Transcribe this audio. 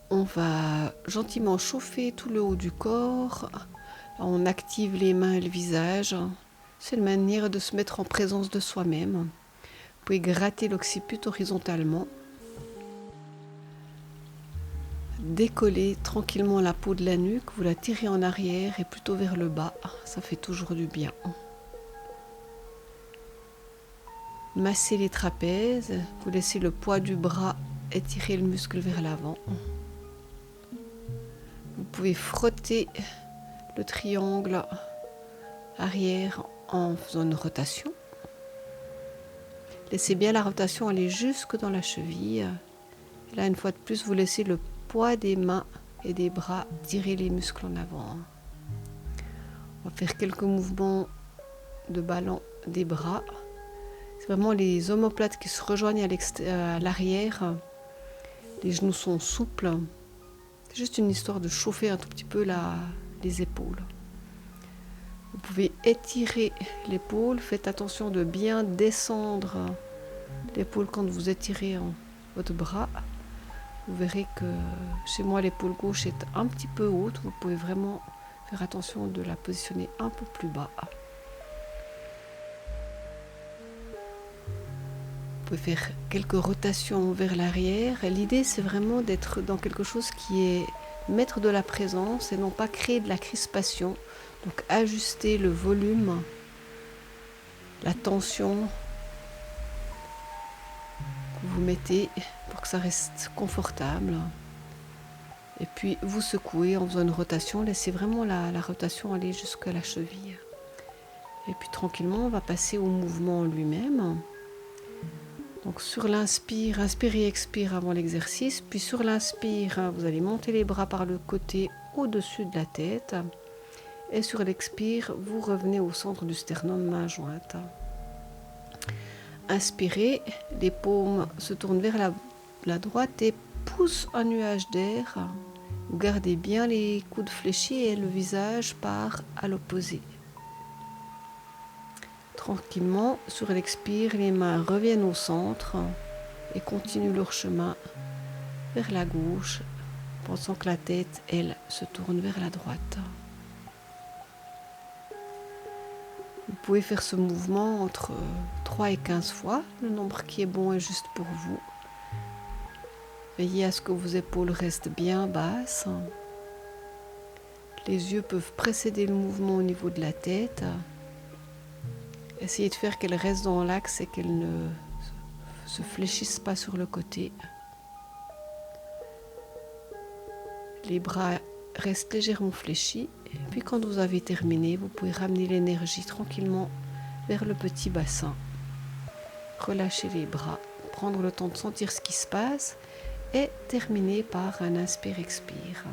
On va gentiment chauffer tout le haut du corps. On active les mains et le visage. C'est une manière de se mettre en présence de soi-même. Vous pouvez gratter l'occiput horizontalement. Décollez tranquillement la peau de la nuque, vous la tirez en arrière et plutôt vers le bas. Ça fait toujours du bien. Massez les trapèzes. Vous laissez le poids du bras étirer le muscle vers l'avant. Vous pouvez frotter le triangle arrière en faisant une rotation. Laissez bien la rotation aller jusque dans la cheville. Et là, une fois de plus, vous laissez le poids des mains et des bras tirer les muscles en avant. On va faire quelques mouvements de ballon des bras. C'est vraiment les omoplates qui se rejoignent à l'arrière. Les genoux sont souples. C'est juste une histoire de chauffer un tout petit peu les épaules. Vous pouvez étirer l'épaule. Faites attention de bien descendre l'épaule quand vous étirez votre bras. Vous verrez que chez moi, l'épaule gauche est un petit peu haute. Vous pouvez vraiment faire attention de la positionner un peu plus bas. Vous pouvez faire quelques rotations vers l'arrière. L'idée, c'est vraiment d'être dans quelque chose qui est mettre de la présence et non pas créer de la crispation. Donc, ajuster le volume, la tension que vous mettez pour que ça reste confortable. Et puis, vous secouez en faisant une rotation. Laissez vraiment la rotation aller jusqu'à la cheville. Et puis, tranquillement, on va passer au mouvement lui-même. Donc sur l'inspire, inspire et expire avant l'exercice. Puis sur l'inspire, vous allez monter les bras par le côté au-dessus de la tête. Et sur l'expire, vous revenez au centre du sternum, main jointe. Inspirez, les paumes se tournent vers la droite et poussent un nuage d'air. Vous gardez bien les coudes fléchis et le visage part à l'opposé. Tranquillement, sur l'expire, les mains reviennent au centre et continuent leur chemin vers la gauche, pensant que la tête, elle, se tourne vers la droite. Vous pouvez faire ce mouvement entre 3 et 15 fois, le nombre qui est bon et juste pour vous. Veillez à ce que vos épaules restent bien basses. Les yeux peuvent précéder le mouvement au niveau de la tête. Essayez de faire qu'elles restent dans l'axe et qu'elles ne se fléchissent pas sur le côté. Les bras restent légèrement fléchis. Et puis quand vous avez terminé, vous pouvez ramener l'énergie tranquillement vers le petit bassin. Relâcher les bras, prendre le temps de sentir ce qui se passe et terminer par un inspire-expire.